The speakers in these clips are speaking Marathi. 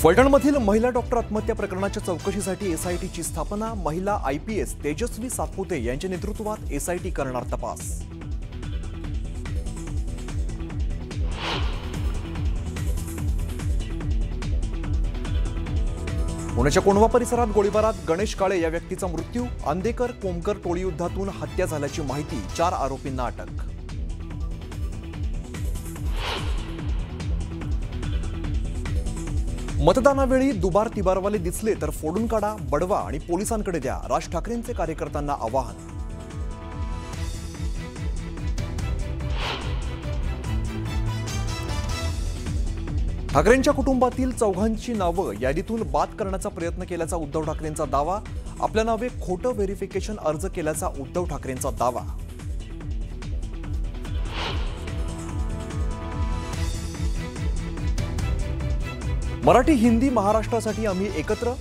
फलटणमधील महिला डॉक्टर आत्महत्या प्रकरणाच्या चौकशीसाठी एसआयटीची स्थापना। महिला आयपीएस तेजस्वी सातपुते यांच्या नेतृत्वात एसआयटी करणार तपास। पुण्याच्या कोंढवा परिसरात गोळीबारात गणेश काळे या व्यक्तीचा मृत्यू। अंधेकर कोमकर टोळी युद्धातून हत्या झाल्याची माहिती। 4 आरोपींना अटक। मतदानावेळी दुबार तिबारवाले दिसले तर फोडून काढा, बडवा आणि पोलिसांकडे द्या, राज ठाकरेंचे कार्यकर्त्यांना आवाहन। ठाकरेंच्या कुटुंबातील चौघांची नावं यादीतून बाद करण्याचा प्रयत्न केल्याचा उद्धव ठाकरेंचा दावा। आपल्या नावे खोटं व्हेरिफिकेशन अर्ज केल्याचा उद्धव ठाकरेंचा दावा। मराठी हिंदी महाराष्ट्रासाठी आम्ही एकत्र,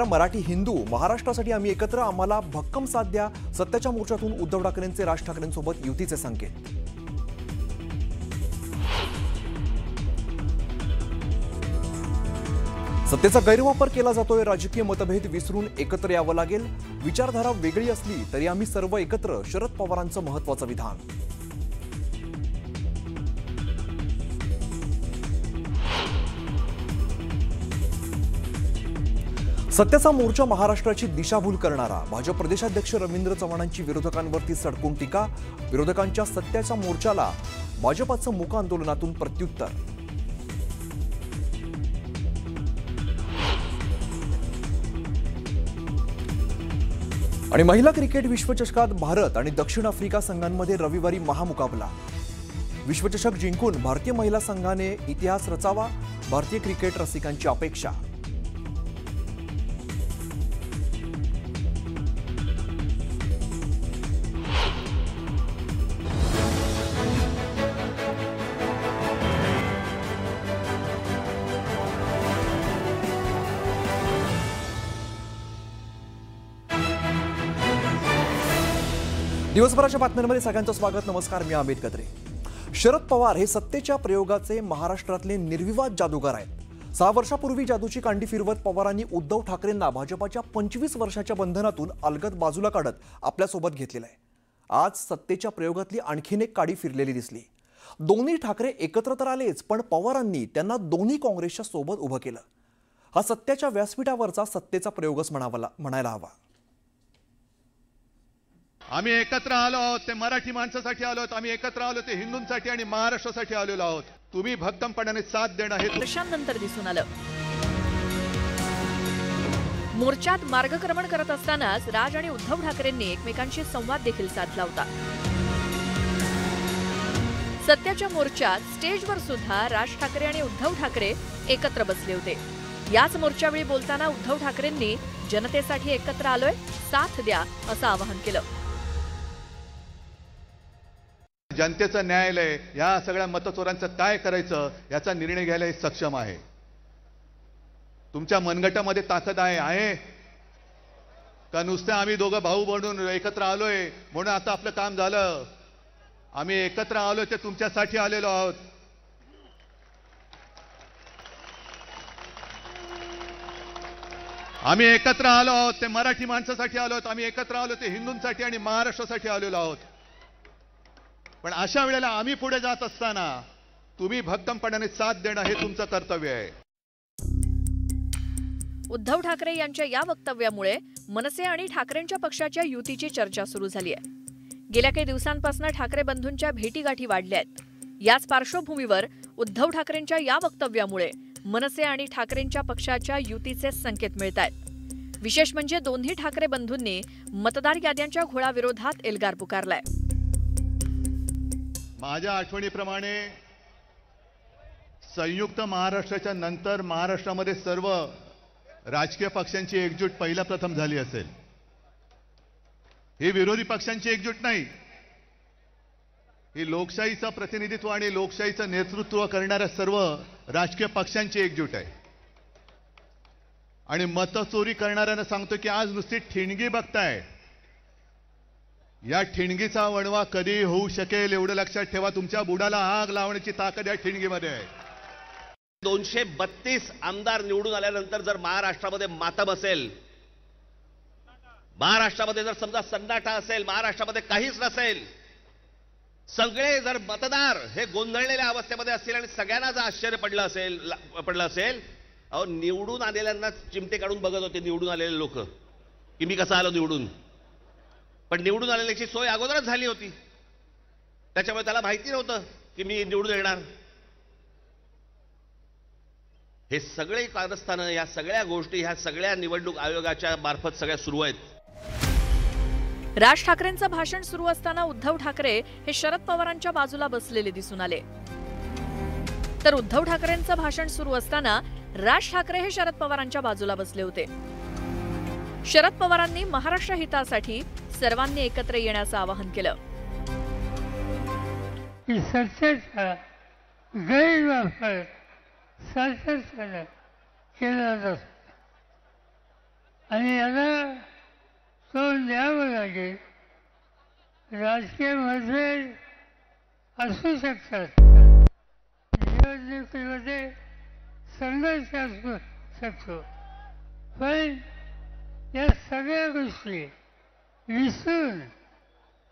मराठी हिंदू महाराष्ट्रासाठी आम्ही एकत्र, आम्हाला भक्कम साथ द्या। सत्याच्या मोर्चातून उद्धव ठाकरेंचे राज ठाकरेंसोबत युतीचे संकेत। सत्तेचा गैरवापर केला जातोय, राजकीय मतभेद विसरून एकत्र यावं लागेल। विचारधारा वेगळी असली तरी आम्ही सर्व एकत्र, शरद पवारांचं महत्त्वाचं विधान। सत्याचा मोर्चा महाराष्ट्राची दिशाभूल करणारा। भाजप प्रदेशाध्यक्ष रवींद्र चव्हाणांची विरोधकांवरती सडकून टीका। विरोधकांच्या सत्याच्या मोर्चाला भाजपाचं मूक आंदोलनातून प्रत्युत्तर। आणि महिला क्रिकेट विश्वचषकात भारत आणि दक्षिण आफ्रिका संघांमध्ये रविवारी महामुकाबला। विश्वचषक जिंकून भारतीय महिला संघाने इतिहास रचावा, भारतीय क्रिकेट रसिकांची अपेक्षा। दिवसभराच्या बातम्यांमध्ये सगळ्यांचं स्वागत। नमस्कार, मी अमित कत्रे। शरद पवार हे सत्तेच्या प्रयोगाचे महाराष्ट्रातले निर्विवाद जादूगार आहेत। 6 वर्षापूर्वी जादूची कांडी फिरवत पवारांनी उद्धव ठाकरेंना भाजपाच्या 25 वर्षाच्या बंधनातून अलगद बाजूला काढत आपल्यासोबत घेतलेलं आहे। आज सत्तेच्या प्रयोगातली आणखीन एक काडी फिरलेली दिसली। दोन्ही ठाकरे एकत्र तर आलेच, पण पवारांनी त्यांना दोन्ही काँग्रेसच्या सोबत उभं केलं। हा सत्याच्या व्यासपीठावरचा सत्तेचा प्रयोगच म्हणायला हवा। आम्ही एकत्र आलो आहोत, ते मराठी माणसासाठी आलो आहोत। आम्ही एकत्र आलो ते हिंदूंसाठी आणि महाराष्ट्रासाठी आलेलो आहोत। तुम्ही भक्कमपणाने साथ देणं हे वर्षांनंतर दिसून आलं। मोर्चात मार्गक्रमण करत असतानाच राज आणि उद्धव ठाकरेंनी एकमेकांशी संवाद देखील साधला होता। सत्याच्या मोर्चात स्टेजवर सुद्धा राज ठाकरे आणि उद्धव ठाकरे एकत्र बसले होते। याच मोर्चावेळी बोलताना उद्धव ठाकरेंनी जनतेसाठी एकत्र आलोय, साथ द्या असं आवाहन केलं। जनतेचं न्यायालय या सगळ्या मतचोरांचं काय करायचं याचा निर्णय घ्यायला सक्षम आहे। तुमच्या मनगटामध्ये ताकद आहे का नुसतं आम्ही दोघं भाऊ बनून एकत्र आलोय म्हणून आता आपलं काम झालं? आम्ही एकत्र आलोय ते तुमच्यासाठी आलेलो आहोत। आम्ही एकत्र आलो आहोत ते मराठी माणसासाठी आलो आहोत। आम्ही एकत्र आलो ते हिंदूंसाठी आणि महाराष्ट्रासाठी आलेलो आहोत। पण अशा वेळेला आम्ही पुढे जात असताना तुम्ही भक्कमपणाने साथ देणं हे तुमचं कर्तव्य आहे। उद्धव ठाकरे यांच्या या वक्तव्यामुळे मनसे आणि ठाकरेंच्या पक्षाच्या युतीची चर्चा सुरू झाली आहे। गेल्या काही दिवसांपासून ठाकरे बंधूंच्या भेटीगाठी वाढल्या आहेत। याच पार्श्वभूमीवर उद्धव ठाकरेंच्या या वक्तव्यामुळे मनसे आणि ठाकरेंच्या पक्षाच्या युतीचे संकेत मिळत आहेत। विशेष म्हणजे दोन्ही ठाकरे बंधूंनी मतदार याद्यांच्या घोळाविरोधात एल्गार पुकारलाय। माझ्या आठवणीप्रमाणे संयुक्त महाराष्ट्राच्या नंतर महाराष्ट्रामध्ये सर्व राजकीय पक्षांची एकजूट पहिला प्रथम झाली असेल। ही विरोधी पक्षांची एकजूट नाही, ही लोकशाहीचं प्रतिनिधित्व आणि लोकशाहीचं नेतृत्व करणाऱ्या सर्व राजकीय पक्षांची एकजूट आहे। आणि मतचोरी करणाऱ्यांना सांगतो की आज नुसती ठिणगी बघताय, या ठिणगीचा वणवा कधी होऊ शकेल एवढं लक्षात ठेवा। तुमच्या बुडाला आग लावण्याची ताकद या ठिणगीमध्ये आहे। 232 आमदार निवडून आल्यानंतर जर महाराष्ट्रामध्ये मातम असेल, महाराष्ट्रामध्ये जर समजा सन्नाटा असेल, महाराष्ट्रामध्ये काहीच नसेल, सगळे जर मतदार हे गोंधळलेल्या अवस्थेमध्ये असतील आणि सगळ्यांना जर आश्चर्य पडलं असेल, अहो निवडून आलेल्यांना चिमटे काढून बघत होते निवडून आलेले लोक की मी कसा आलो निवडून. पण निवडून आलेल्याची सोय अगोदरच झाली होती, त्याच्यामुळे त्याला माहिती नव्हतं की मी निवडून येणार. हे सगळे कारस्थानं, या सगळ्या गोष्टी ह्या सगळ्या निवडणूक आयोगाच्या मार्फत सगळ्या सुरू आहेत. राज ठाकरेंचं भाषण सुरू असताना उद्धव ठाकरे हे शरद पवारांच्या बाजूला बसलेले दिसून आले, तर उद्धव ठाकरेंचं भाषण सुरू असताना राज ठाकरे हे शरद पवारांच्या बाजूला बसले होते. शरद पवारांनी महाराष्ट्र हितासाठी सर्वांनी एकत्र येण्याचं आवाहन केलं. सत्तेचा गैरवापर सातत्याने केला जातो आणि याला तोंड द्यावं लागेल. राजकीय मतभेद असू शकतात, निवडणुकीमध्ये संघर्ष असू शकतो, पण या सगळ्या गोष्टी विसरून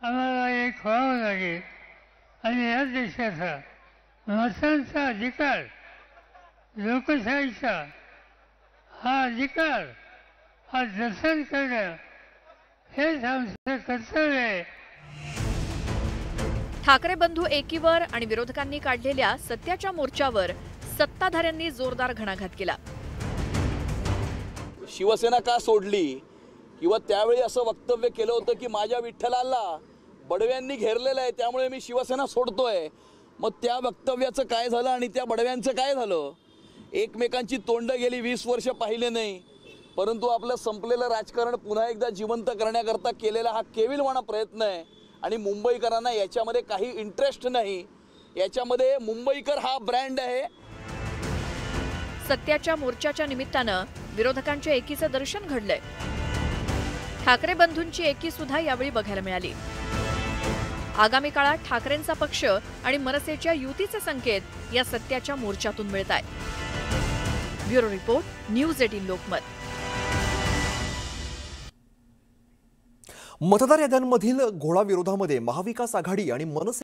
आम्हाला एक व्हावं लागेल आणि या देशाचा मतांचा अधिकार, लोकशाहीचा हा अधिकार हा जतन करणं हेच आमचं कर्तव्य आहे. ठाकरे बंधू एकीवर आणि विरोधकांनी काढलेल्या सत्याच्या मोर्चावर सत्ताधाऱ्यांनी जोरदार घणाघात केला. शिवसेना का सोडली किंवा त्यावेळी असं वक्तव्य केलं होतं की माझ्या विठ्ठलाला बडव्यांनी घेरलेलं आहे त्यामुळे मी शिवसेना सोडतोय. मग त्या वक्तव्याचं काय झालं आणि त्या बडव्यांचं काय झालं? एकमेकांची तोंड गेली 20 वर्ष पाहिले नाही, परंतु आपलं संपलेलं राजकारण पुन्हा एकदा जिवंत करण्याकरता केलेला हा केविलवाणा प्रयत्न आहे. आणि मुंबईकरांना याच्यामध्ये काही इंटरेस्ट नाही, याच्यामध्ये मुंबईकर हा ब्रँड आहे. सत्याच्या मोर्चाच्या निमित्तानं विरोधकांच्या एकीचं दर्शन घडलंय. ठाकरे बंधूंची एकी सुद्धा यावेळी बघायला मिळाली. आगामी काळात ठाकरेंचा पक्ष आणि मनसेच्या युतीचे संकेत या सत्याच्या मोर्चातून मिळत आहेत. Bureau report, news 18 Lokmat. मतदार याद्यांमधील घोळाविरोधामध्ये महाविकास आघाडी आणि मनसे